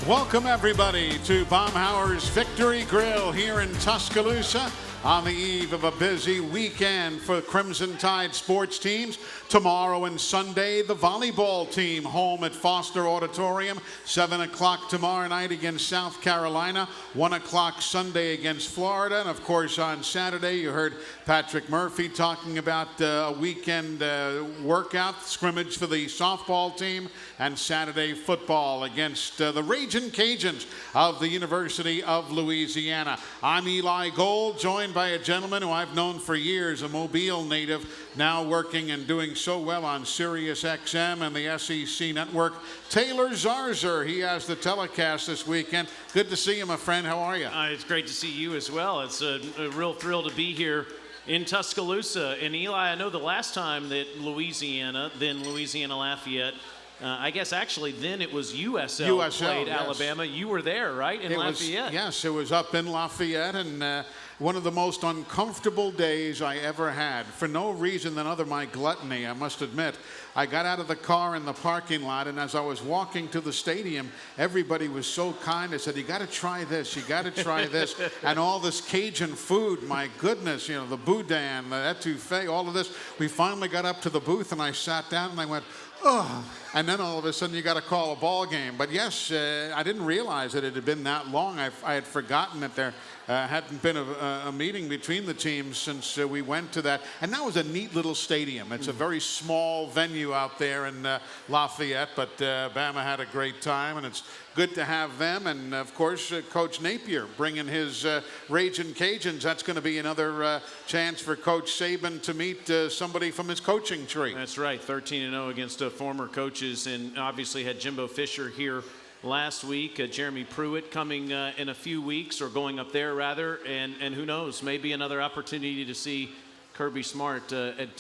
Welcome, everybody, to Baumhauer's Victory Grill here in Tuscaloosa on the eve of a busy weekend for Crimson Tide sports teams. Tomorrow and Sunday, the volleyball team home at Foster Auditorium, 7 o'clock tomorrow night against South Carolina, 1 o'clock Sunday against Florida. And, of course, on Saturday, you heard Patrick Murphy talking about a weekend workout scrimmage for the softball team, and Saturday football against the Ragin' Cajuns of the University of Louisiana. I'm Eli Gold, joined by a gentleman who I've known for years, a Mobile native, now working and doing so well on Sirius XM and the SEC network, Taylor Zarzour. He has the telecast this weekend. Good to see you, my friend. How are you? It's great to see you as well. It's a real thrill to be here in Tuscaloosa. And Eli, I know the last time that Louisiana, then Louisiana Lafayette, I guess actually then it was USL played yes. Alabama. You were there, right, in Lafayette? Yes, it was up in Lafayette, and one of the most uncomfortable days I ever had. For no reason than other my gluttony, I must admit. I got out of the car in the parking lot, and as I was walking to the stadium, everybody was so kind. They said, you got to try this, you got to try this. And all this Cajun food, my goodness, you know, the boudin, the etouffee, all of this. We finally got up to the booth, and I sat down, and I went, oh, and then all of a sudden you got to call a ball game. But yes, I didn't realize that it had been that long. I had forgotten that there hadn't been a meeting between the teams since we went to that. And that was a neat little stadium. It's a very small venue out there in Lafayette, but Bama had a great time, and it's good to have them. And, of course, Coach Napier bringing his Ragin' Cajuns. That's going to be another chance for Coach Saban to meet somebody from his coaching tree. That's right, 13-0 against former coaches, and obviously had Jimbo Fisher here last week. Jeremy Pruitt coming in a few weeks, or going up there rather, and who knows, maybe another opportunity to see Kirby Smart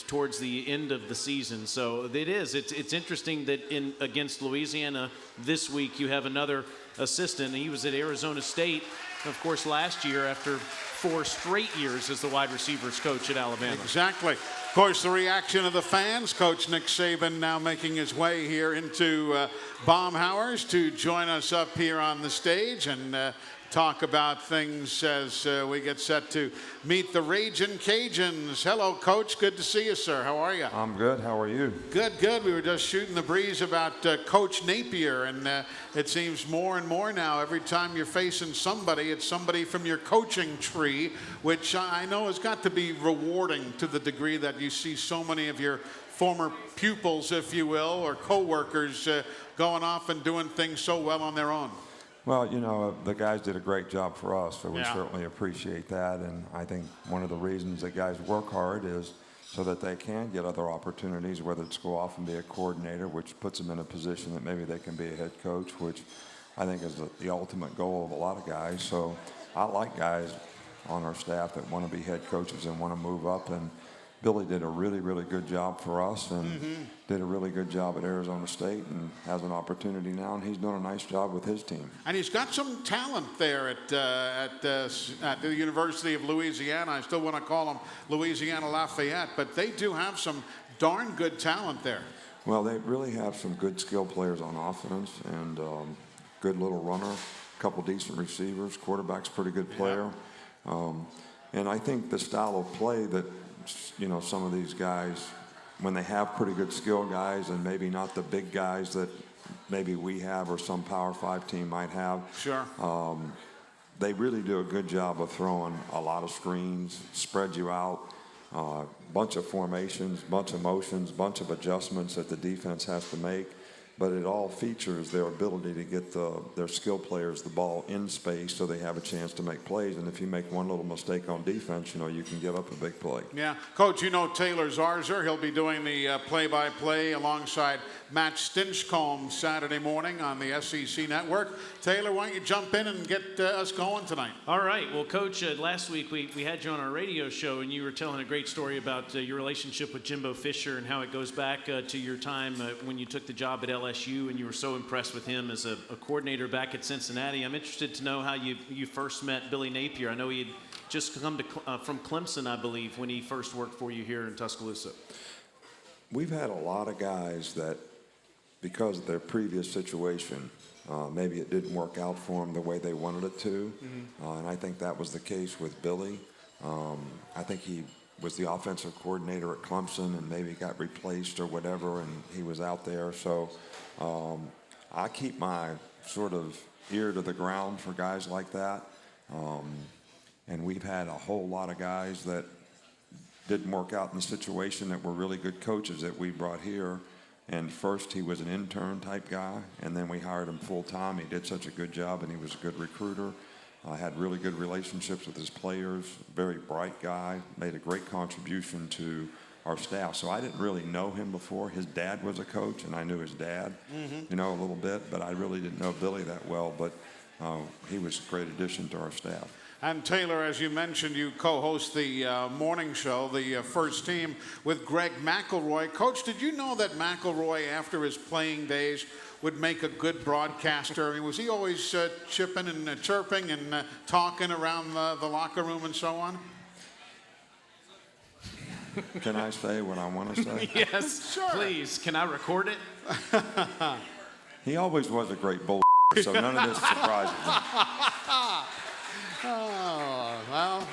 towards the end of the season. So it's interesting that against Louisiana this week you have another assistant. He was at Arizona State, of course, last year after 4 straight years as the wide receivers coach at Alabama. Exactly. Of course, the reaction of the fans. Coach Nick Saban now making his way here into Baumhauer's to join us up here on the stage and talk about things as we get set to meet the Ragin' Cajuns. Hello, Coach. Good to see you, sir. How are you? I'm good. How are you? Good, good. We were just shooting the breeze about Coach Napier, and it seems more and more now, every time you're facing somebody, it's somebody from your coaching tree, which I know has got to be rewarding to the degree that you see so many of your former pupils, if you will, or co-workers going off and doing things so well on their own. Well, you know, the guys did a great job for us, so we certainly appreciate that. And I think one of the reasons that guys work hard is so that they can get other opportunities, whether it's go off and be a coordinator, which puts them in a position that maybe they can be a head coach, which I think is the ultimate goal of a lot of guys. So I like guys on our staff that want to be head coaches and want to move up. And Billy did a really, really good job for us, and did a really good job at Arizona State, and has an opportunity now, and he's doing a nice job with his team. And he's got some talent there at the University of Louisiana. I still want to call them Louisiana Lafayette, but they do have some darn good talent there. Well, they really have some good skill players on offense, and good little runner, a couple decent receivers, quarterback's pretty good player. And I think the style of play that, you know, some of these guys, when they have pretty good skill guys and maybe not the big guys that maybe we have or some Power 5 team might have. Sure. They really do a good job of throwing a lot of screens, spread you out, bunch of formations, bunch of motions, bunch of adjustments that the defense has to make. But it all features their ability to get their skill players the ball in space so they have a chance to make plays. And if you make one little mistake on defense, you know, you can give up a big play. Yeah. Coach, you know Taylor Zarzour. He'll be doing the play-by-play alongside Matt Stinchcomb Saturday morning on the SEC network. Taylor, why don't you jump in and get us going tonight? All right. Well, Coach, last week we had you on our radio show, and you were telling a great story about your relationship with Jimbo Fisher and how it goes back to your time when you took the job at LSU, and you were so impressed with him as a coordinator back at Cincinnati. I'm interested to know how you first met Billy Napier. I know he had just come from Clemson, I believe, when he first worked for you here in Tuscaloosa. We've had a lot of guys that, because of their previous situation, maybe it didn't work out for them the way they wanted it to. And I think that was the case with Billy. I think he was the offensive coordinator at Clemson and maybe got replaced or whatever, and he was out there. So I keep my sort of ear to the ground for guys like that. And we've had a whole lot of guys that didn't work out in the situation that were really good coaches that we brought here. And first he was an intern type guy, and then we hired him full time. He did such a good job, and he was a good recruiter. Had really good relationships with his players, very bright guy, made a great contribution to our staff. So I didn't really know him before. His dad was a coach, and I knew his dad, a little bit, but I really didn't know Billy that well. But he was a great addition to our staff. And Taylor, as you mentioned, you co-host the morning show, the First Team, with Greg McElroy. Coach, did you know that McElroy, after his playing days, would make a good broadcaster? I mean, was he always chipping and chirping and talking around the locker room and so on? Can I say what I want to say? Yes, sure. Please. Can I record it? He always was a great bull, so none of this surprises me. Oh, well,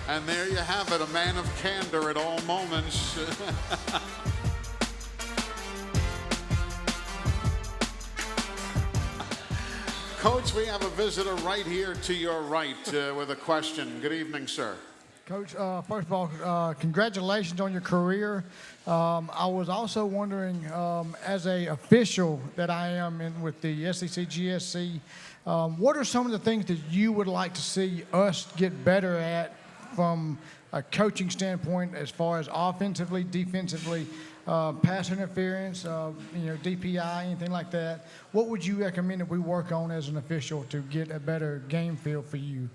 and there you have it, a man of candor at all moments. Coach, we have a visitor right here to your right with a question. Good evening, sir. Coach, first of all, congratulations on your career. I was also wondering, as a official that I am in with the SEC GSC, what are some of the things that you would like to see us get better at from a coaching standpoint, as far as offensively, defensively, pass interference, DPI, anything like that? What would you recommend that we work on as an official to get a better game feel for you?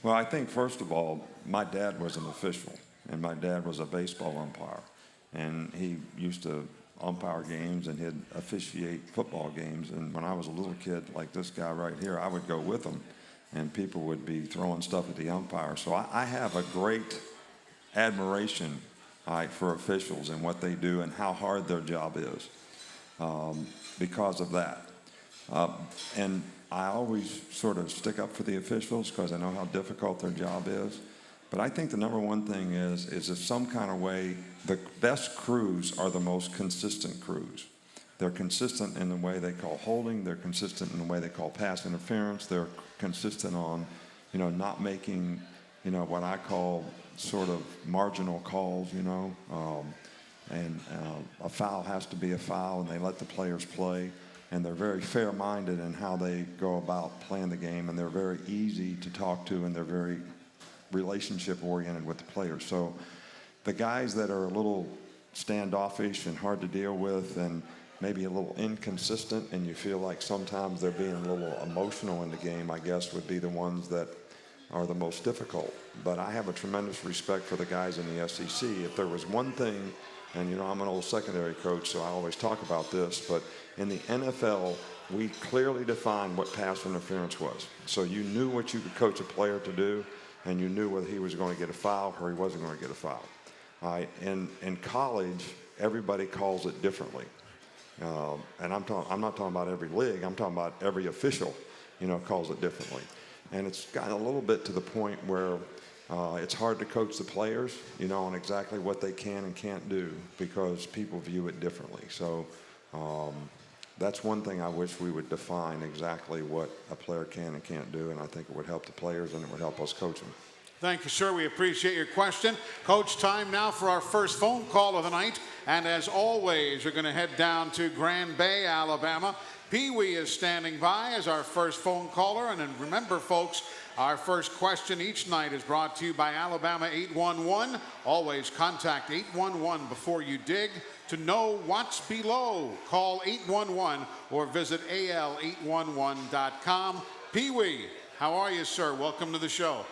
Well, I think, first of all, my dad was an official, and my dad was a baseball umpire. And he used to umpire games, and he'd officiate football games. And when I was a little kid, like this guy right here, I would go with him, and people would be throwing stuff at the umpire. So I have a great admiration for officials and what they do and how hard their job is because of that. And I always sort of stick up for the officials because I know how difficult their job is. But I think the number one thing is if some kind of way, the best crews are the most consistent crews. They're consistent in the way they call holding. They're consistent in the way they call pass interference. They're consistent on, not making, what I call sort of marginal calls, and a foul has to be a foul, and they let the players play. And they're very fair-minded in how they go about playing the game, and they're very easy to talk to, and they're very relationship-oriented with the players. So the guys that are a little standoffish and hard to deal with and maybe a little inconsistent, and you feel like sometimes they're being a little emotional in the game, I guess, would be the ones that are the most difficult. But I have a tremendous respect for the guys in the SEC. If there was one thing, and I'm an old secondary coach, so I always talk about this, but in the NFL, we clearly defined what pass interference was. So you knew what you could coach a player to do, and you knew whether he was going to get a foul or he wasn't going to get a foul. In college, everybody calls it differently. And I'm not talking about every league. I'm talking about every official, calls it differently. And it's gotten a little bit to the point where it's hard to coach the players, on exactly what they can and can't do because people view it differently. So that's one thing I wish we would define exactly what a player can and can't do, and I think it would help the players and it would help us coach them. Thank you, sir. We appreciate your question. Coach, time now for our first phone call of the night. And as always, we're going to head down to Grand Bay, Alabama. Pee-wee is standing by as our first phone caller. And then remember, folks, our first question each night is brought to you by Alabama 811. Always contact 811 before you dig. To know what's below, call 811 or visit al811.com. Pee-wee, how are you, sir? Welcome to the show.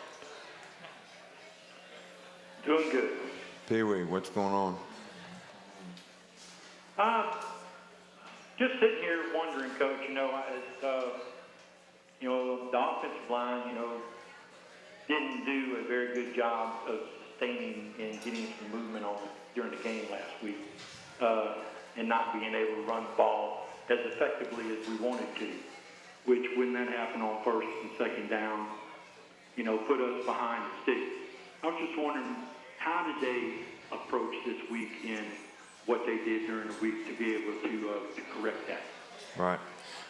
Doing good. Pee-wee, what's going on? Just sitting here wondering, Coach, the offensive line, didn't do a very good job of sustaining and getting some movement on during the game last week, and not being able to run the ball as effectively as we wanted to. which when that happened on first and second down, put us behind the sticks. I was just wondering, how did they approach this week in what they did during the week to be able to correct that? Right.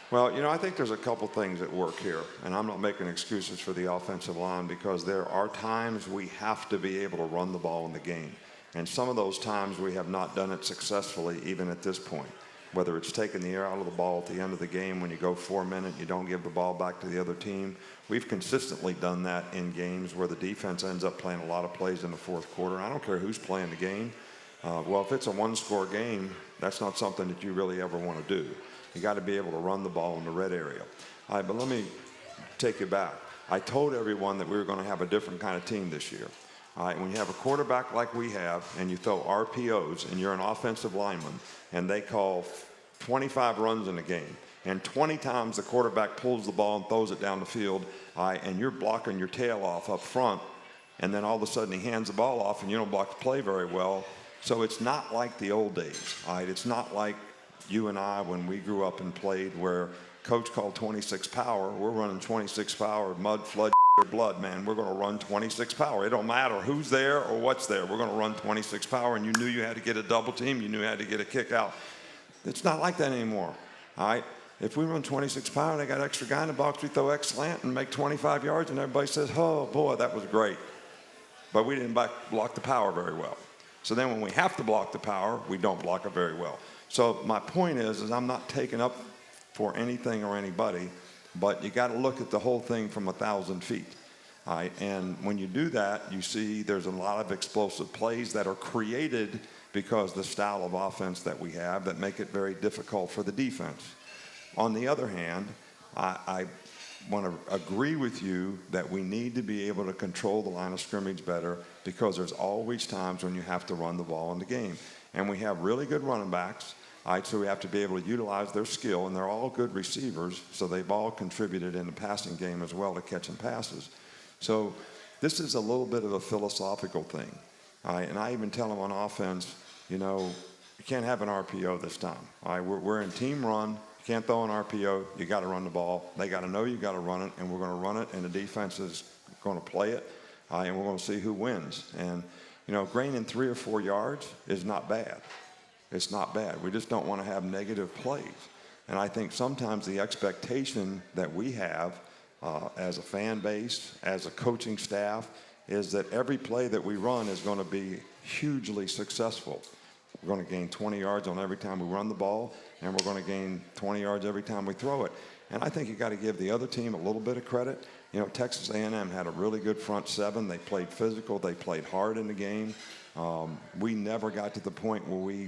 Well, I think there's a couple things at work here, and I'm not making excuses for the offensive line because there are times we have to be able to run the ball in the game. And some of those times we have not done it successfully even at this point. Whether it's taking the air out of the ball at the end of the game when you go 4 minutes, you don't give the ball back to the other team. We've consistently done that in games where the defense ends up playing a lot of plays in the fourth quarter. I don't care who's playing the game. Well, if it's a one-score game, that's not something that you really ever want to do. You got to be able to run the ball in the red area. All right, but let me take you back. I told everyone that we were going to have a different kind of team this year. All right, when you have a quarterback like we have and you throw RPOs and you're an offensive lineman and they call 25 runs in a game and 20 times the quarterback pulls the ball and throws it down the field, all right, and you're blocking your tail off up front, and then all of a sudden he hands the ball off and you don't block the play very well. So it's not like the old days. All right, it's not like you and I when we grew up and played where coach called 26 power. We're running 26 power, mud, flood, blood, man. We're going to run 26 power. It don't matter who's there or what's there. We're going to run 26 power, and you knew you had to get a double team. You knew you had to get a kick out. It's not like that anymore, all right? If we run 26 power and they got extra guy in the box, we throw X slant and make 25 yards, and everybody says, oh, boy, that was great. But we didn't block the power very well. So then when we have to block the power, we don't block it very well. So my point is I'm not taking up for anything or anybody, but you got to look at the whole thing from 1,000 feet. All right? And when you do that, you see there's a lot of explosive plays that are created because the style of offense that we have that make it very difficult for the defense. On the other hand, I want to agree with you that we need to be able to control the line of scrimmage better because there's always times when you have to run the ball in the game. And we have really good running backs. All right, so we have to be able to utilize their skill, and they're all good receivers, so they've all contributed in the passing game as well to catching passes. So this is a little bit of a philosophical thing. All right, and I even tell them on offense, you can't have an RPO this time. All right, we're in team run. You can't throw an RPO. You got to run the ball. They got to know you got to run it, and we're going to run it, and the defense is going to play it, and we're going to see who wins. And, gaining 3 or 4 yards is not bad. It's not bad. We just don't want to have negative plays. And I think sometimes the expectation that we have as a fan base, as a coaching staff, is that every play that we run is going to be hugely successful. We're going to gain 20 yards on every time we run the ball, and we're going to gain 20 yards every time we throw it. And I think you got to give the other team a little bit of credit. Texas A&M had a really good front seven. They played physical. They played hard in the game. We never got to the point where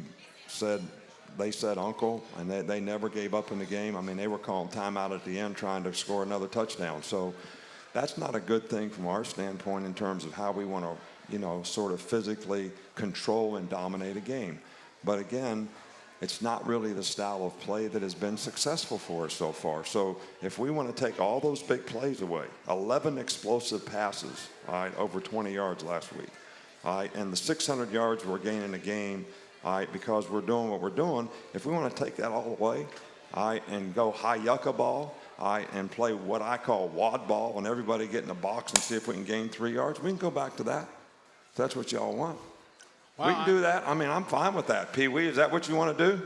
they said uncle, and they never gave up in the game. I mean, they were calling timeout at the end trying to score another touchdown. So that's not a good thing from our standpoint in terms of how we want to, sort of physically control and dominate a game. But again, it's not really the style of play that has been successful for us so far. So if we want to take all those big plays away, 11 explosive passes, all right, over 20 yards last week, all right, and the 600 yards we're gaining a game, all right, because we're doing what we're doing, if we want to take that all away, all right, and go high yucca ball, all right, and play what I call wad ball and everybody get in a box and see if we can gain 3 yards, we can go back to that. If that's what y'all want. Well, we can do that. I mean, I'm fine with that. Pee Wee, is that what you want to do?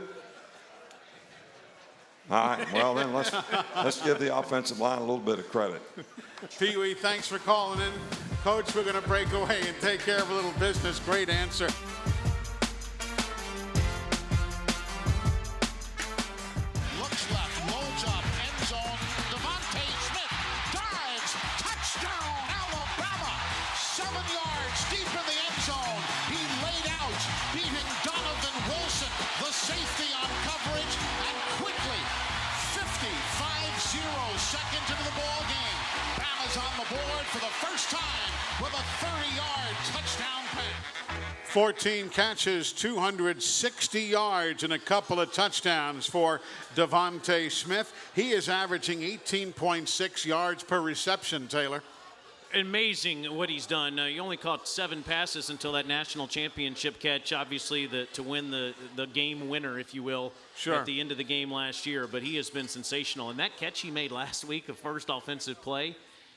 All right, well then let's give the offensive line a little bit of credit. Pee Wee, thanks for calling in. Coach, we're going to break away and take care of a little business. Great answer. Looks left, loads up, end zone. Devontae Smith dives, touchdown, Alabama. 7 yards deep in the end zone. He laid out, beating Donovan Wilson, the safety on coverage, and quickly, 55-0 seconds into the ball game. Bama's on the board for the first time with a 30-yard touchdown pass. 14 catches, 260 yards, and a couple of touchdowns for Devontae Smith. He is averaging 18.6 yards per reception, Taylor. amazing what he's done. He only caught 7 passes until that national championship catch, obviously to win the game winner, if you will, at the end of the game last year. But he has been sensational. And that catch he made last week, the first offensive play,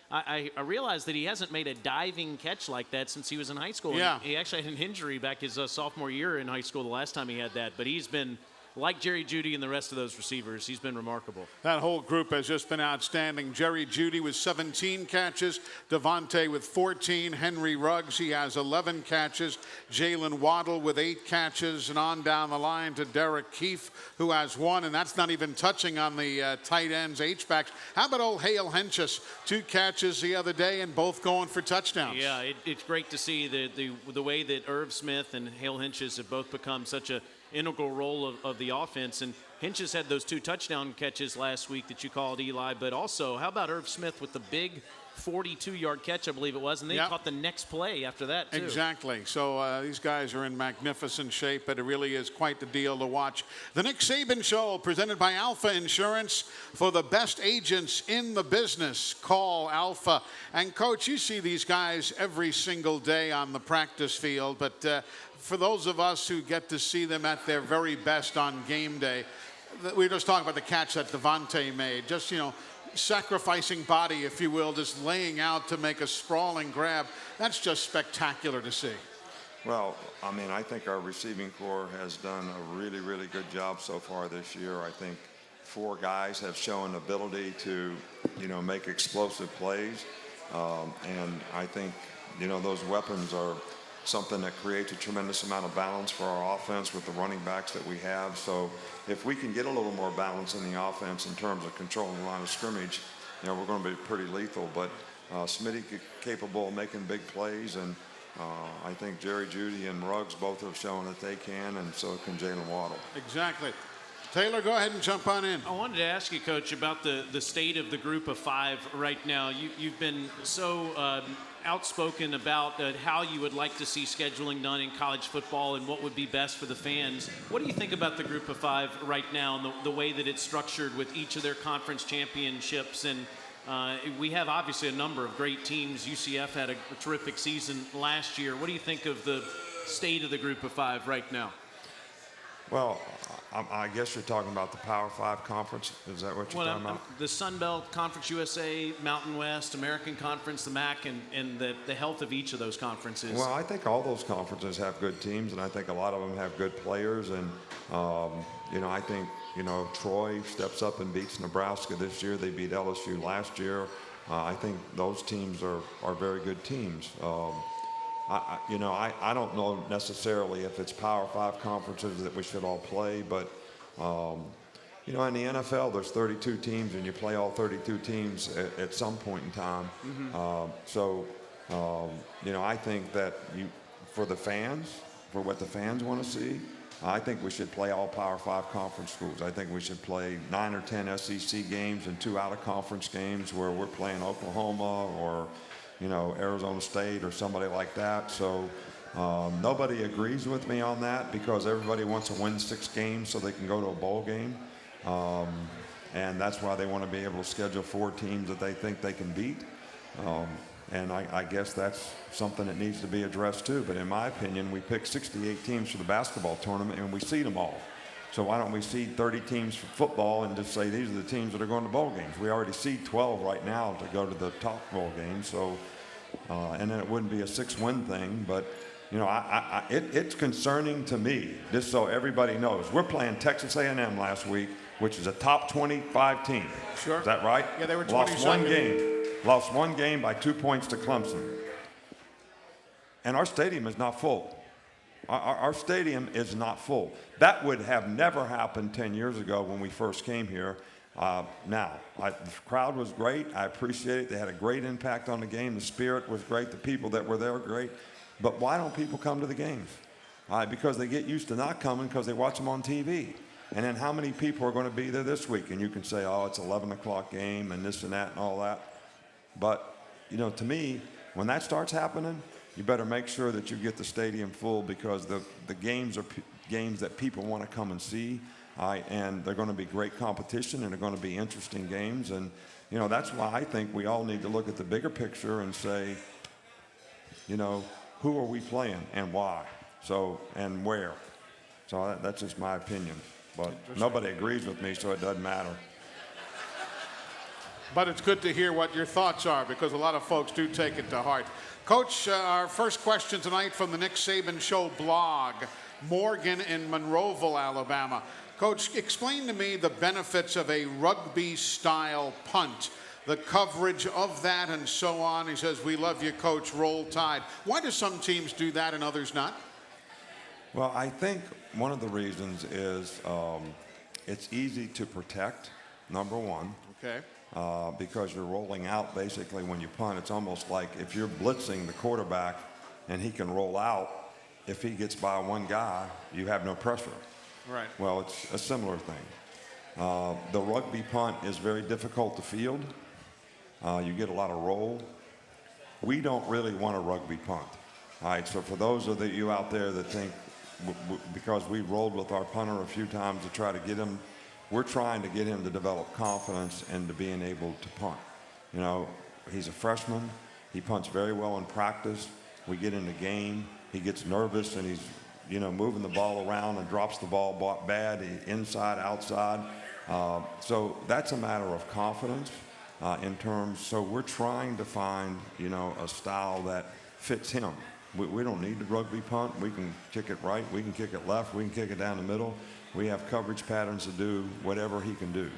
I realized that he hasn't made a diving catch like that since he was in high school. Yeah. And he actually had an injury back his sophomore year in high school the last time he had that. But he's been, like Jerry Jeudy and the rest of those receivers, he's been remarkable. That whole group has just been outstanding. Jerry Jeudy with 17 catches, Devontae with 14, Henry Ruggs, he has 11 catches, Jalen Waddle with 8 catches, and on down the line to Derek Keefe, who has 1, and that's not even touching on the tight ends, H-backs. How about old Hale Henches? 2 catches the other day and both going for touchdowns. Yeah, it's great to see the way that Irv Smith and Hale Henches have both become such a integral role of the offense. And Henches had those 2 touchdown catches last week that you called, Eli, but also how about Irv Smith with the big 42-yard catch, I believe it was, and they caught the next play after that, too. Exactly. So these guys are in magnificent shape, but it really is quite the deal to watch. The Nick Saban Show, presented by Alpha Insurance. For the best agents in the business, call Alpha. And, Coach, you see these guys every single day on the practice field, but for those of us who get to see them at their very best on game day, we were just talking about the catch that Devontae made. Just, sacrificing body, if you will, just laying out to make a sprawling grab. That's just spectacular to see. Well, I mean, I think our receiving corps has done a really, really good job so far this year. I think 4 guys have shown ability to, make explosive plays. And I think, those weapons are something that creates a tremendous amount of balance for our offense with the running backs that we have. So if we can get a little more balance in the offense in terms of controlling the line of scrimmage, we're going to be pretty lethal. But Smitty capable of making big plays, and I think Jerry Jeudy and Ruggs both have shown that they can, and so can Jalen Waddle. Exactly. Taylor, go ahead and jump on in. I wanted to ask you, Coach, about the state of the group of 5 right now. You've been so outspoken about how you would like to see scheduling done in college football and what would be best for the fans. What do you think about the group of 5 right now and the way that it's structured with each of their conference championships? And we have obviously a number of great teams. UCF had a terrific season last year. What do you think of the state of the group of 5 right now? Well, I guess you're talking about the Power 5 conference. Is that what you're talking about? The Sun Belt, Conference USA, Mountain West, American Conference, the MAC, and the health of each of those conferences. Well, I think all those conferences have good teams, and I think a lot of them have good players. And, I think, Troy steps up and beats Nebraska this year. They beat LSU last year. I think those teams are very good teams. I don't know necessarily if it's Power 5 conferences that we should all play, but, in the NFL, there's 32 teams, and you play all 32 teams at some point in time. Mm-hmm. I think that for the fans, for what the fans want to see, I think we should play all Power 5 conference schools. I think we should play 9 or 10 SEC games and 2 out-of-conference games where we're playing Oklahoma or Arizona State or somebody like that. So nobody agrees with me on that because everybody wants to win 6 games so they can go to a bowl game. And that's why they want to be able to schedule 4 teams that they think they can beat. And I guess that's something that needs to be addressed too. But in my opinion, we picked 68 teams for the basketball tournament and we seed them all. So why don't we seed 30 teams for football and just say these are the teams that are going to bowl games? We already seed 12 right now to go to the top bowl game. So, and then it wouldn't be a 6-win thing. But, it's concerning to me, just so everybody knows. We're playing Texas A&M last week, which is a top 25 team. Sure. Is that right? Yeah, they were 22nd. Lost one game by 2 points to Clemson. And our stadium is not full. Our stadium is not full. That would have never happened 10 years ago when we first came here. The crowd was great. I appreciate it. They had a great impact on the game. The spirit was great. The people that were there were great. But why don't people come to the games? Because they get used to not coming because they watch them on TV. And then how many people are going to be there this week? And you can say, oh, it's 11 o'clock game and this and that and all that. But, to me, when that starts happening, you better make sure that you get the stadium full because the games are games that people want to come and see. All right, and they're going to be great competition, and they're going to be interesting games. And, you know, that's why I think we all need to look at the bigger picture and say, you know, who are we playing and why? So, and where? So that's just my opinion. But nobody agrees with me, so it doesn't matter. But it's good to hear what your thoughts are, because a lot of folks do take it to heart. Coach, our first question tonight from the Nick Saban Show blog, Morgan in Monroeville, Alabama. Coach, explain to me the benefits of a rugby-style punt, the coverage of that and so on. He says, we love you, Coach, roll tide. Why do some teams do that and others not? Well, I think one of the reasons is it's easy to protect, number one. Okay. Because you're rolling out basically when you punt. It's almost like if you're blitzing the quarterback and he can roll out, if he gets by one guy, you have no pressure. Right. Well, it's a similar thing. The rugby punt is very difficult to field. You get a lot of roll. We don't really want a rugby punt. All right, so for those of you out there that think, because we rolled with our punter a few times to try to get him, we're trying to get him to develop confidence and to being able to punt. You know, he's a freshman. He punts very well in practice. We get in the game. He gets nervous and he's, you know, moving the ball around and drops the ball bad, inside, outside. So that's a matter of confidence in terms. So we're trying to find, you know, a style that fits him. We don't need the rugby punt. We can kick it right. We can kick it left. We can kick it down the middle. We have coverage patterns to do whatever he can do.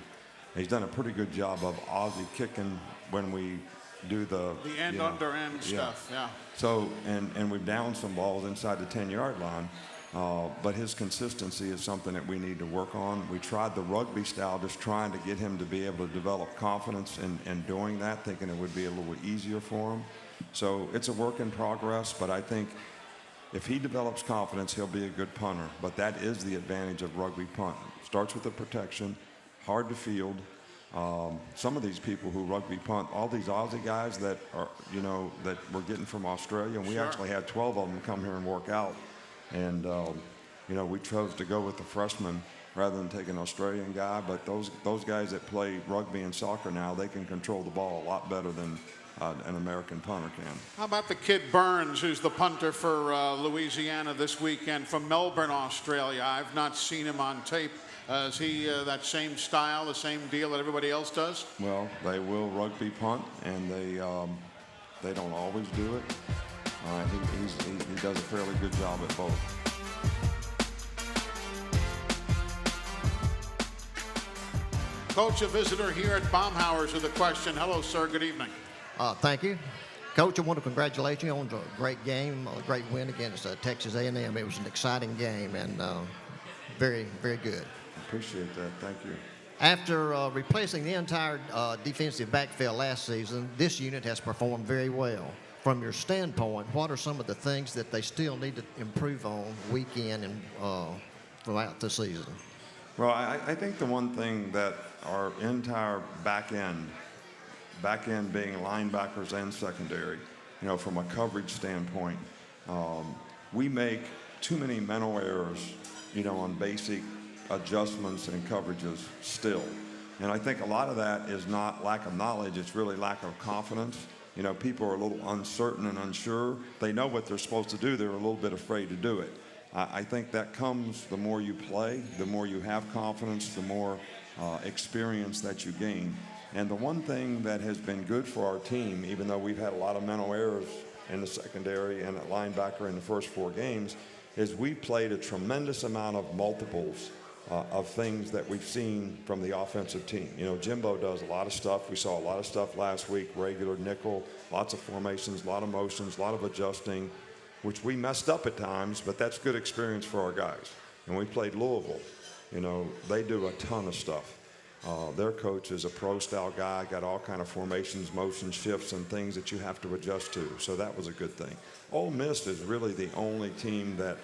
He's done a pretty good job of Aussie kicking when we do the end, you know, under end stuff, yeah. So, and we've downed some balls inside the 10-yard line, but his consistency is something that we need to work on. We tried the rugby style, just trying to get him to be able to develop confidence in doing that, thinking it would be a little easier for him. So it's a work in progress, but I think if he develops confidence, he'll be a good punter. But that is the advantage of rugby punt. Starts with the protection, hard to field. Some of these people who rugby punt, all these Aussie guys that are, you know, that we're getting from Australia, and we actually had 12 of them come here and work out. And, you know, we chose to go with the freshman rather than take an Australian guy. But those guys that play rugby and soccer now, they can control the ball a lot better than an American punter can. How about the kid Burns, who's the punter for Louisiana this weekend from Melbourne, Australia? I've not seen him on tape. Is he that same style, the same deal that everybody else does? Well, they will rugby punt, and they don't always do it. He does a fairly good job at both. Coach, a visitor here at Baumhauer's with a question. Hello, sir. Good evening. Thank you. Coach, I want to congratulate you on the great game, a great win against Texas A&M. It was an exciting game and very, very good. Appreciate that. Thank you. After replacing the entire defensive backfield last season, this unit has performed very well. From your standpoint, what are some of the things that they still need to improve on week in and throughout the season? Well, I think the one thing that our entire back end being linebackers and secondary, you know, from a coverage standpoint, we make too many mental errors, you know, on basic adjustments and coverages still. And I think a lot of that is not lack of knowledge, it's really lack of confidence. You know, people are a little uncertain and unsure. They know what they're supposed to do, they're a little bit afraid to do it. I think that comes the more you play, the more you have confidence, the more experience that you gain. And the one thing that has been good for our team, even though we've had a lot of mental errors in the secondary and at linebacker in the first 4 games, is we played a tremendous amount of multiples of things that we've seen from the offensive team. You know, Jimbo does a lot of stuff. We saw a lot of stuff last week, regular nickel, lots of formations, a lot of motions, a lot of adjusting, which we messed up at times, but that's good experience for our guys. And we played Louisville. You know, they do a ton of stuff. Their coach is a pro-style guy, got all kind of formations, motion shifts, and things that you have to adjust to. So that was a good thing. Ole Miss is really the only team that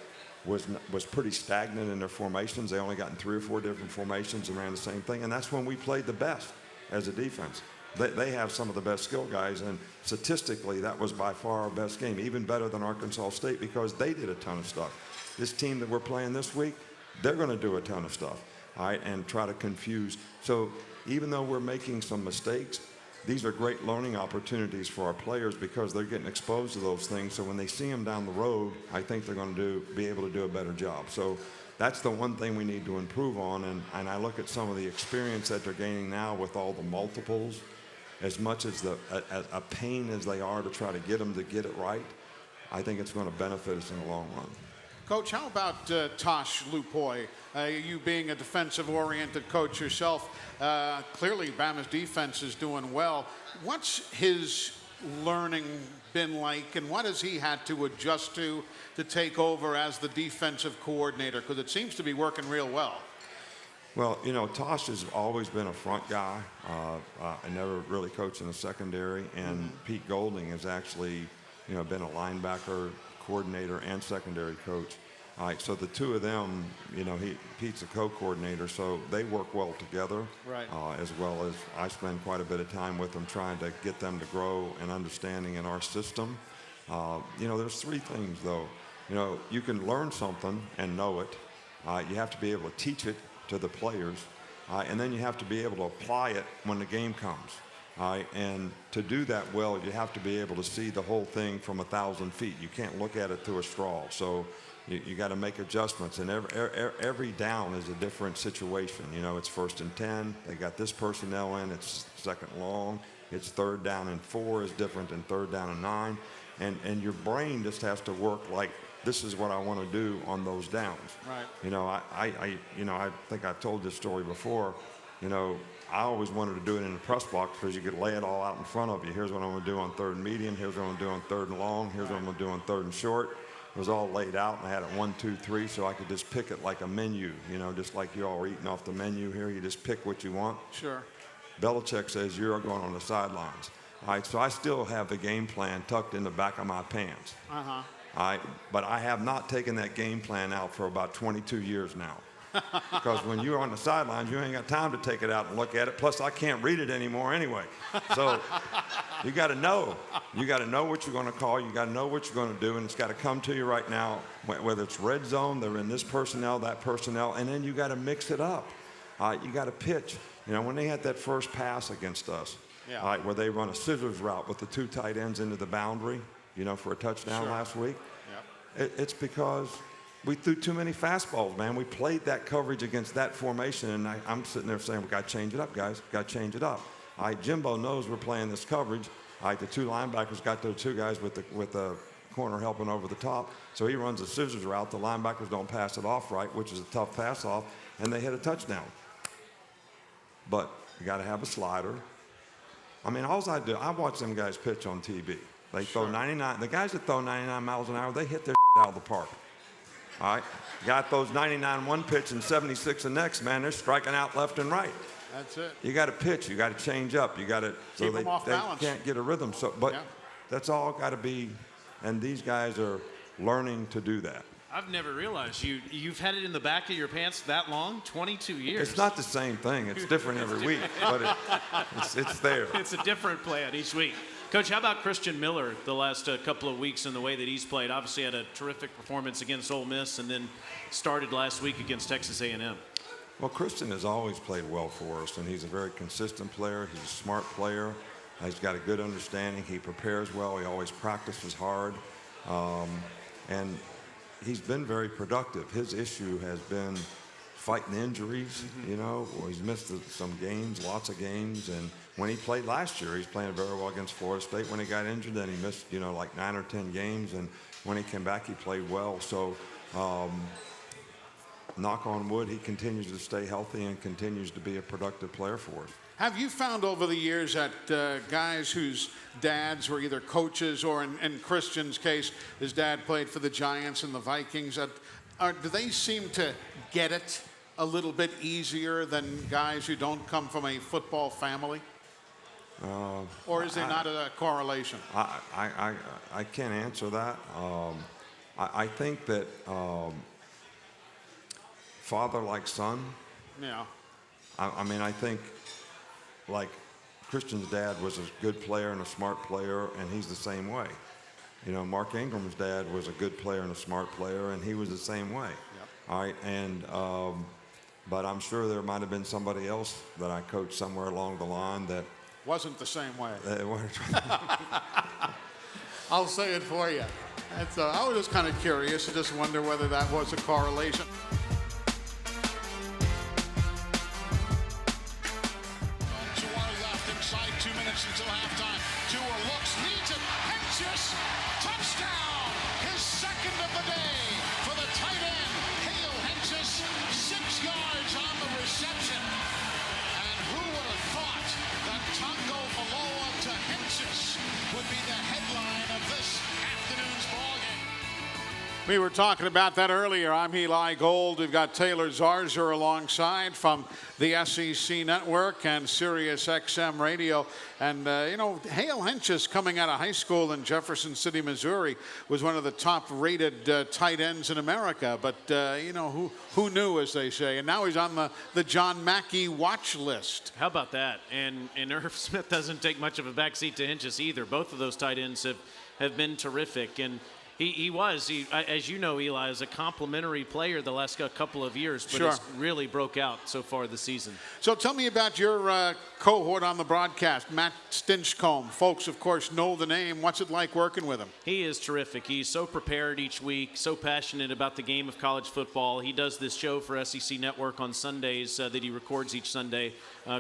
was pretty stagnant in their formations. They only got in 3 or 4 different formations and ran the same thing, and that's when we played the best as a defense. They have some of the best skill guys, and statistically, that was by far our best game, even better than Arkansas State because they did a ton of stuff. This team that we're playing this week, they're going to do a ton of stuff. all right, and try to confuse. So even though we're making some mistakes, these are great learning opportunities for our players because they're getting exposed to those things. So when they see them down the road, I think they're going to be able to do a better job. So that's the one thing we need to improve on. And I look at some of the experience that they're gaining now with all the multiples, as much as a pain as they are to try to get them to get it right, I think it's going to benefit us in the long run. Coach, how about Tosh Lupoy? You being a defensive-oriented coach yourself, clearly Bama's defense is doing well. What's his learning been like, and what has he had to adjust to take over as the defensive coordinator? Because it seems to be working real well. Well, you know, Tosh has always been a front guy. I never really coached in the secondary, and Pete Golding has actually, you know, been a linebacker coordinator and secondary coach. All right, so the two of them, you know, Pete's a co-coordinator, so they work well together. Right. As well as I spend quite a bit of time with them trying to get them to grow and understanding in our system. You know, there's three things, though. You know, you can learn something and know it. You have to be able to teach it to the players, and then you have to be able to apply it when the game comes. And to do that well, you have to be able to see the whole thing from 1,000 feet. You can't look at it through a straw. So you got to make adjustments, and every down is a different situation. You know, it's 1st and 10. They got this personnel in. It's 2nd long. It's 3rd down and 4 is different than 3rd down and 9. And your brain just has to work like, this is what I want to do on those downs. Right. You know, I think I've told this story before. You know, I always wanted to do it in the press box because you could lay it all out in front of you. Here's what I'm going to do on 3rd and medium. Here's what I'm going to do on 3rd and long. Here's what I'm going to do on 3rd and short. It was all laid out, and I had it 1, 2, 3, so I could just pick it like a menu. You know, just like you all are eating off the menu here. You just pick what you want. Sure. Belichick says you're going on the sidelines. All right, so I still have the game plan tucked in the back of my pants. Uh-huh. All right, but I have not taken that game plan out for about 22 years now. Because when you're on the sidelines, you ain't got time to take it out and look at it. Plus, I can't read it anymore anyway. So you got to know. You got to know what you're going to call. You got to know what you're going to do, and it's got to come to you right now. Whether it's red zone, they're in this personnel, that personnel, and then you got to mix it up. You got to pitch. You know, when they had that first pass against us, yeah. Where they run a scissors route with the 2 tight ends into the boundary, you know, for a touchdown last week, it's because we threw too many fastballs, man. We played that coverage against that formation, and I'm sitting there saying, we got to change it up, guys. Got to change it up. All right, Jimbo knows we're playing this coverage. All right, the 2 linebackers got those 2 guys with the corner helping over the top. So he runs a scissors route. The linebackers don't pass it off right, which is a tough pass off, and they hit a touchdown. But you got to have a slider. I mean, all I do, I watch them guys pitch on TV. They throw 99. The guys that throw 99 miles an hour, they hit their out of the park. All right, got those 99 one pitch and 76 the next, man. They're striking out left and right. That's it. You got to pitch. You got to change up. You got to Keep them off balance. Can't get a rhythm. So, but that's all got to be. And these guys are learning to do that. I've never realized you've had it in the back of your pants that long, 22 years. It's not the same thing. It's different every week, but it's there. It's a different plan each week. Coach, how about Christian Miller the last couple of weeks and the way that he's played? Obviously had a terrific performance against Ole Miss and then started last week against Texas A&M. Well, Christian has always played well for us, and he's a very consistent player. He's a smart player. He's got a good understanding. He prepares well. He always practices hard. And he's been very productive. His issue has been fighting injuries, you know. Well, he's missed some games, lots of games. And when he played last year, he's playing very well against Florida State. When he got injured, then he missed, you know, like 9 or 10 games. And when he came back, he played well. So, knock on wood, he continues to stay healthy and continues to be a productive player for us. Have you found over the years that guys whose dads were either coaches or, in Christian's case, his dad played for the Giants and the Vikings, do they seem to get it a little bit easier than guys who don't come from a football family? Or is there not a correlation? I can't answer that. I think that father like son. Yeah. I mean, I think like Christian's dad was a good player and a smart player, and he's the same way. You know, Mark Ingram's dad was a good player and a smart player, and he was the same way. Yep. All right, and But I'm sure there might have been somebody else that I coached somewhere along the line that Wasn't the same way. weren't. I'll say it for you. I was just kind of curious. I just wonder whether that was a correlation. To our left, inside 2 minutes until halftime. Tua looks, leads it, Hentges, touchdown! His second of the day for the tight end. Hale Hentges, 6 yards on the reception. And who would have thought that Tongo Valoa to Hentges would be the headline of this afternoon's ballgame? We were talking about that earlier. I'm Eli Gold. We've got Taylor Zarzer alongside from the SEC Network and Sirius XM Radio. And, Hale Hentges, coming out of high school in Jefferson City, Missouri, was one of the top-rated tight ends in America. But, who knew, as they say. And now he's on the John Mackey watch list. How about that? And Irv Smith doesn't take much of a backseat to Hentges either. Both of those tight ends have been terrific. And he was, as you know, Eli, is a complimentary player the last couple of years, but Sure. has really broke out so far this season. So tell me about your cohort on the broadcast, Matt Stinchcomb. Folks, of course, know the name. What's it like working with him? He is terrific. He's so prepared each week, so passionate about the game of college football. He does this show for SEC Network on Sundays that he records each Sunday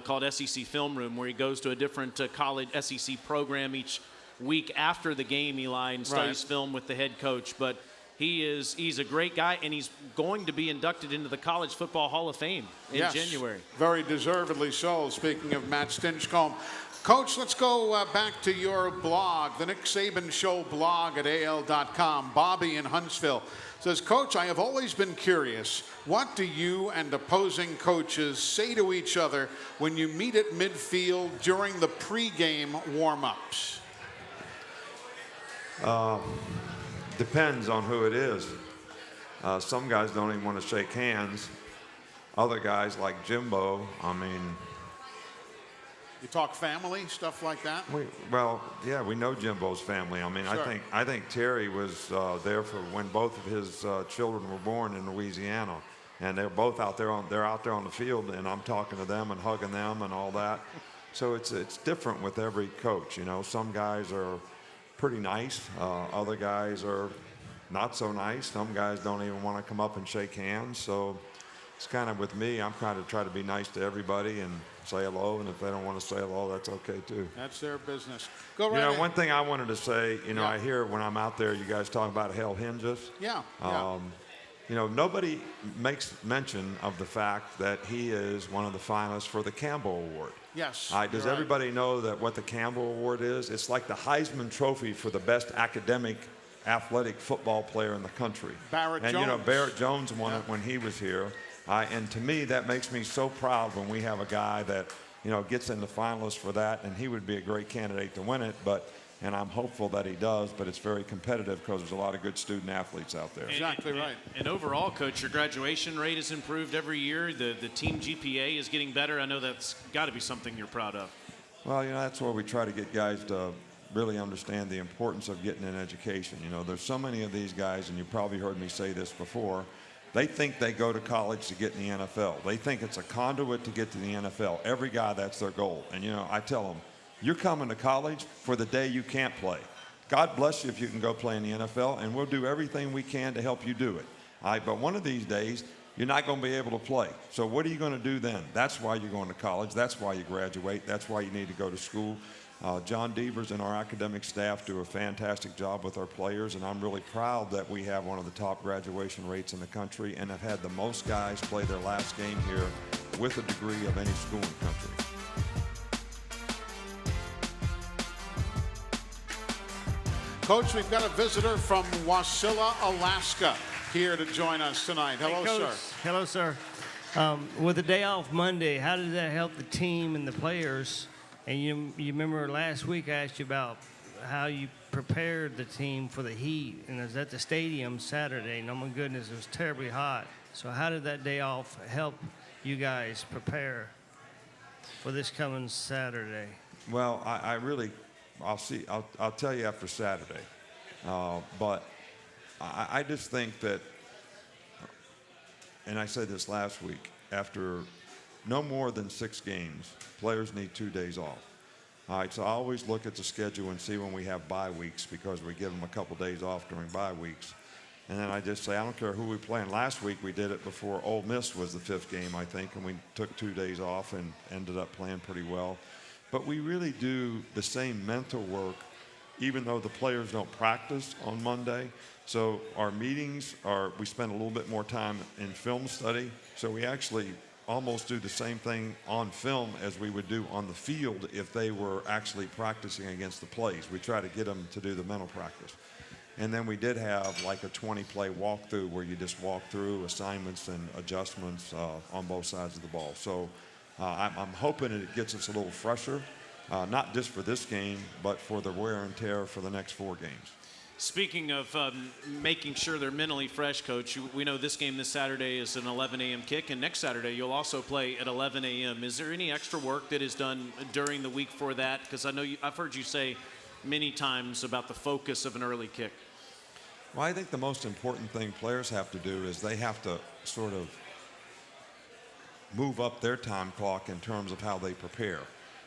called SEC Film Room, where he goes to a different college SEC program each week after the game, Eli, and studies film with the head coach. But he's a great guy, and he's going to be inducted into the College Football Hall of Fame in January. Very deservedly so, speaking of Matt Stinchcomb. Coach, let's go back to your blog, the Nick Saban Show blog at AL.com. Bobby in Huntsville says, Coach, I have always been curious. What do you and opposing coaches say to each other when you meet at midfield during the pregame warm-ups? Depends on who it is. Some guys don't even want to shake hands. Other guys like Jimbo, You talk family, stuff like that? we know Jimbo's family. Sure. I think Terry was there for when both of his children were born in Louisiana, and they're both out there on the field, and I'm talking to them and hugging them and all that. So it's different with every coach. Some guys are pretty nice. Other guys are not so nice. Some guys don't even want to come up and shake hands. So it's kind of with me. I'm kind of try to be nice to everybody and say hello. And if they don't want to say hello, that's okay too. That's their business. Go right ahead. One thing I wanted to say, I hear when I'm out there, you guys talk about Hale Hentges. Yeah. Nobody makes mention of the fact that he is one of the finalists for the Campbell Award. Yes. Does everybody know that what the Campbell Award is? It's like the Heisman Trophy for the best academic athletic football player in the country. Barrett Jones. Barrett Jones won it when he was here. And to me, that makes me so proud when we have a guy that, gets in the finalists for that, and he would be a great candidate to win it. And I'm hopeful that he does, but it's very competitive because there's a lot of good student athletes out there. Exactly right. And overall, Coach, your graduation rate has improved every year. The team GPA is getting better. I know that's got to be something you're proud of. Well, that's where we try to get guys to really understand the importance of getting an education. There's so many of these guys, and you probably heard me say this before, they think they go to college to get in the NFL. They think it's a conduit to get to the NFL. Every guy, that's their goal. And, I tell them, you're coming to college for the day you can't play. God bless you if you can go play in the NFL, and we'll do everything we can to help you do it. But one of these days, you're not going to be able to play. So what are you going to do then? That's why you're going to college. That's why you graduate. That's why you need to go to school. John Devers and our academic staff do a fantastic job with our players, and I'm really proud that we have one of the top graduation rates in the country and have had the most guys play their last game here with a degree of any school in the country. Coach, we've got a visitor from Wasilla, Alaska, here to join us tonight. Hello, Hey, Coach. sir. Hello, sir. With the day off Monday, how did that help the team and the players? And you remember last week I asked you about how you prepared the team for the heat, and it was at the stadium Saturday, and oh my goodness, it was terribly hot. So how did that day off help you guys prepare for this coming Saturday? Well, I'll tell you after Saturday. But I just think that, and I said this last week, after no more than 6 games, players need 2 days off. All right, so I always look at the schedule and see when we have bye weeks because we give them a couple days off during bye weeks. And then I just say, I don't care who we play. And last week we did it before Ole Miss was the 5th game, I think, and we took 2 days off and ended up playing pretty well. But we really do the same mental work, even though the players don't practice on Monday. So our meetings we spend a little bit more time in film study. So we actually almost do the same thing on film as we would do on the field if they were actually practicing against the plays. We try to get them to do the mental practice. And then we did have like a 20-play walkthrough where you just walk through assignments and adjustments on both sides of the ball. So I'm hoping it gets us a little fresher, not just for this game, but for the wear and tear for the next 4 games. Speaking of making sure they're mentally fresh, Coach, we know this game this Saturday is an 11 a.m. kick, and next Saturday you'll also play at 11 a.m. Is there any extra work that is done during the week for that? Because I know I've heard you say many times about the focus of an early kick. Well, I think the most important thing players have to do is they have to sort of move up their time clock in terms of how they prepare.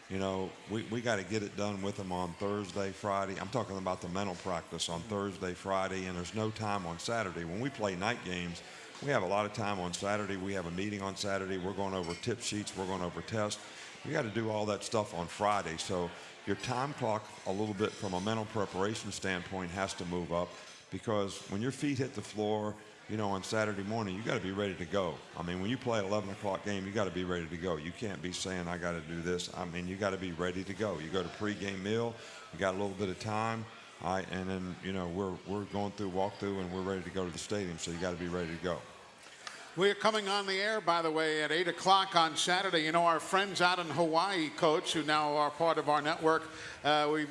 You know, we got to get it done with them on Thursday, Friday. I'm talking about the mental practice on Thursday, Friday, and there's no time on Saturday. When we play night games, we have a lot of time on Saturday. We have a meeting on Saturday. We're going over tip sheets. We're going over tests. You got to do all that stuff on Friday. So your time clock a little bit from a mental preparation standpoint has to move up because when your feet hit the floor, you know, on Saturday morning, you got to be ready to go. I mean, when you play an 11 o'clock game, you got to be ready to go. You can't be saying, I got to do this. I mean, you got to be ready to go. You go to pregame meal, you got a little bit of time, and then, you know, we're going through walkthrough and we're ready to go to the stadium, so you got to be ready to go. We're coming on the air, by the way, at 8 o'clock on Saturday. You know, our friends out in Hawaii, Coach, who now are part of our network,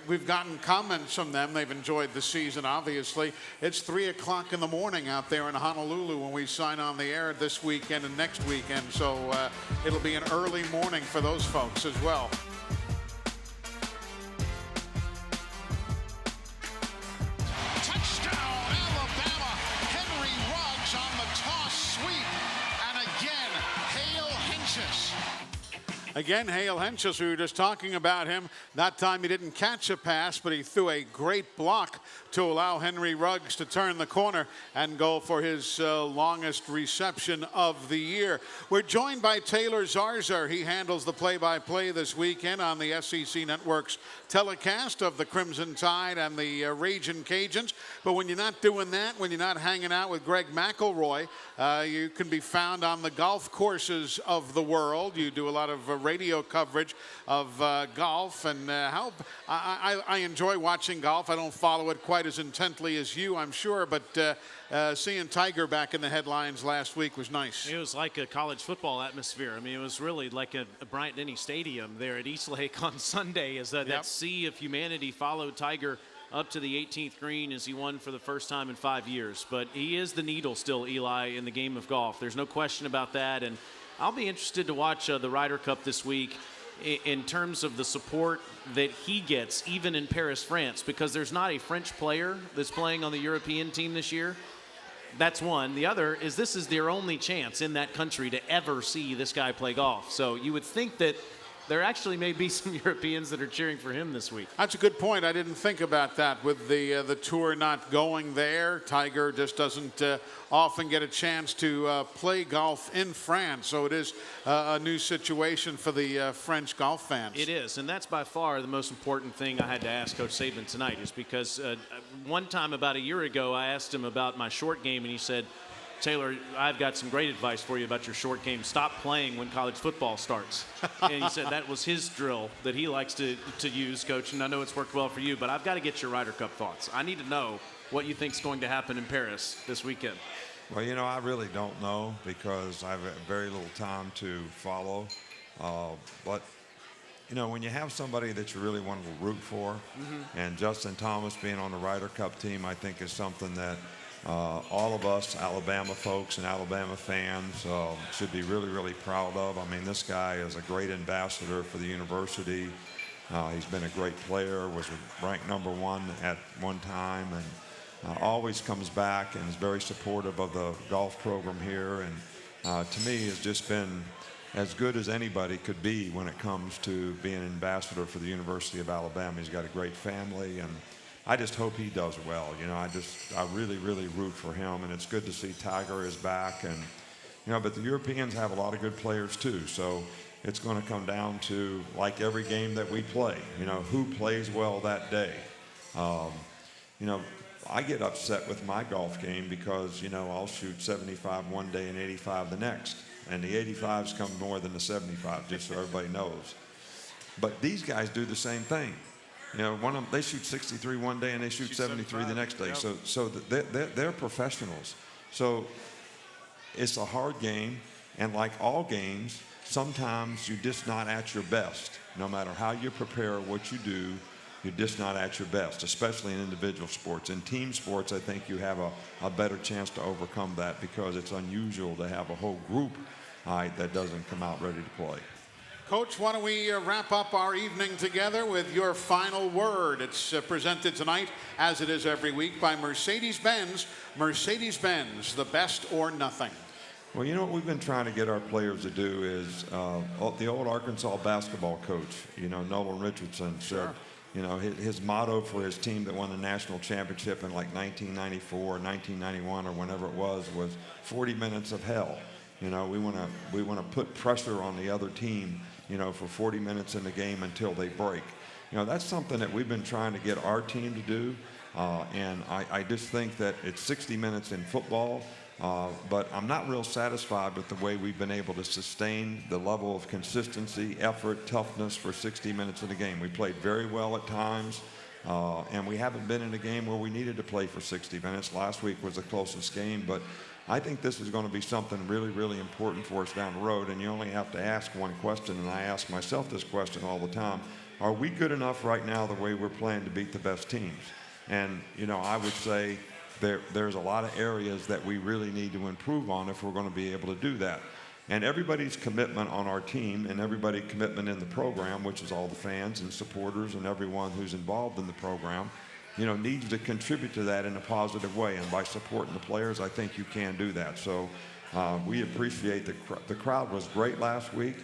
we've gotten comments from them. They've enjoyed the season, obviously. It's 3 o'clock in the morning out there in Honolulu when we sign on the air this weekend and next weekend. So it'll be an early morning for those folks as well. Touchdown, Alabama. Henry Ruggs on the toss sweep. And again, Hale Henches. Again, Hale Henches, we were just talking about him. That time he didn't catch a pass, but he threw a great block to allow Henry Ruggs to turn the corner and go for his longest reception of the year. We're joined by Taylor Zarzour. He handles the play-by-play this weekend on the SEC Network's telecast of the Crimson Tide and the Ragin' Cajuns. But when you're not doing that, when you're not hanging out with Greg McElroy, you can be found on the golf courses of the world. You do a lot of radio coverage of golf, and I enjoy watching golf. I don't follow it quite as intently as you, I'm sure, but seeing Tiger back in the headlines last week was nice. It was like a college football atmosphere. I mean, it was really like a Bryant-Denny Stadium there at Eastlake on Sunday as that sea of humanity followed Tiger up to the 18th green as he won for the first time in 5 years. But he is the needle still, Eli, in the game of golf. There's no question about that. And I'll be interested to watch the Ryder Cup this week in terms of the support that he gets, even in Paris, France, because there's not a French player that's playing on the European team this year. That's one. The other is this is their only chance in that country to ever see this guy play golf. So you would think that there actually may be some Europeans that are cheering for him this week. That's a good point. I didn't think about that with the tour not going there. Tiger just doesn't often get a chance to play golf in France. So it is a new situation for the French golf fans. It is, and that's by far the most important thing I had to ask Coach Saban tonight is because one time about a year ago I asked him about my short game, and he said, Taylor, I've got some great advice for you about your short game. Stop playing when college football starts. And he said that was his drill that he likes to use, Coach, and I know it's worked well for you, but I've got to get your Ryder Cup thoughts. I need to know what you think is going to happen in Paris this weekend. Well, you know, I really don't know because I have very little time to follow. But, you know, when you have somebody that you really want to root for, and Justin Thomas being on the Ryder Cup team, I think is something that all of us Alabama folks and Alabama fans should be really, really proud of. I mean, this guy is a great ambassador for the university. He's been a great player, was ranked #1 at one time, and always comes back and is very supportive of the golf program here. And to me has just been as good as anybody could be when it comes to being an ambassador for the University of Alabama. He's got a great family, and I just hope he does well. You know, I really, really root for him, and it's good to see Tiger is back. And, you know, but the Europeans have a lot of good players too, so it's going to come down to, like every game that we play, you know, who plays well that day. You know, I get upset with my golf game because, you know, I'll shoot 75 one day and 85 the next. And the 85s come more than the 75, just so everybody knows. But these guys do the same thing. You know, one of them, they shoot 63 one day and they shoot 73 the next day. Yep. So they're professionals. So it's a hard game, and like all games, sometimes you're just not at your best. No matter how you prepare, what you do, you're just not at your best, especially in individual sports. In team sports, I think you have a better chance to overcome that because it's unusual to have a whole group that doesn't come out ready to play. Coach, why don't we wrap up our evening together with your final word? It's presented tonight, as it is every week, by Mercedes-Benz. Mercedes-Benz, the best or nothing. Well, you know what we've been trying to get our players to do is the old Arkansas basketball coach, you know, Nolan Richardson said, you know, his motto for his team that won the national championship in like 1994, 1991, or whenever it was 40 minutes of hell. You know, we want to put pressure on the other team, you know, for 40 minutes in the game until they break. You know, that's something that we've been trying to get our team to do, and I just think that it's 60 minutes in football. But I'm not real satisfied with the way we've been able to sustain the level of consistency, effort, toughness for 60 minutes in the game. We played very well at times, and we haven't been in a game where we needed to play for 60 minutes. Last week was the closest game, but I think this is going to be something really, really important for us down the road, and you only have to ask one question, and I ask myself this question all the time. Are we good enough right now the way we're playing to beat the best teams? And, you know, I would say there's a lot of areas that we really need to improve on if we're going to be able to do that. And everybody's commitment on our team and everybody's commitment in the program, which is all the fans and supporters and everyone who's involved in the program, you know, needs to contribute to that in a positive way. And by supporting the players, I think you can do that. So we appreciate the crowd was great last week.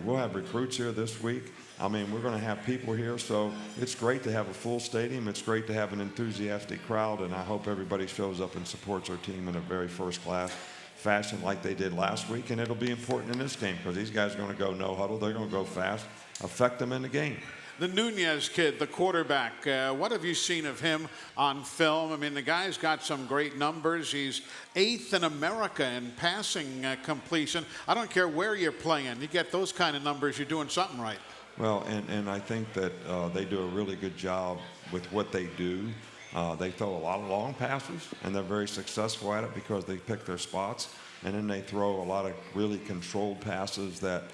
We'll have recruits here this week. I mean, we're going to have people here, so it's great to have a full stadium. It's great to have an enthusiastic crowd, and I hope everybody shows up and supports our team in a very first-class fashion like they did last week. And it'll be important in this game because these guys are going to go no huddle. They're going to go fast, affect them in the game. The Nunez kid, the quarterback, what have you seen of him on film? I mean, the guy's got some great numbers. He's 8th in America in passing completion. I don't care where you're playing. You get those kind of numbers, you're doing something right. Well, and I think that they do a really good job with what they do. They throw a lot of long passes, and they're very successful at it because they pick their spots. And then they throw a lot of really controlled passes that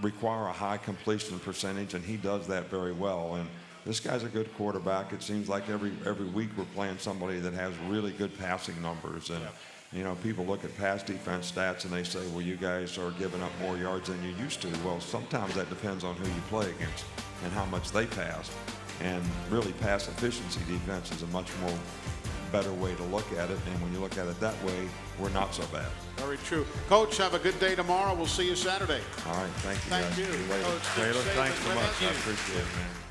require a high completion percentage, and he does that very well. And this guy's a good quarterback. It seems like every week we're playing somebody that has really good passing numbers. And you know, people look at pass defense stats and they say, well, you guys are giving up more yards than you used to. Well, sometimes that depends on who you play against and how much they pass. And really, pass efficiency defense is a much more better way to look at it. And when you look at it that way, we're not so bad. Very true. Coach, have a good day tomorrow. We'll see you Saturday. All right. Thank you, Thank guys. you. See you later. Coach Taylor, thanks so much. Thank you. I appreciate it, man.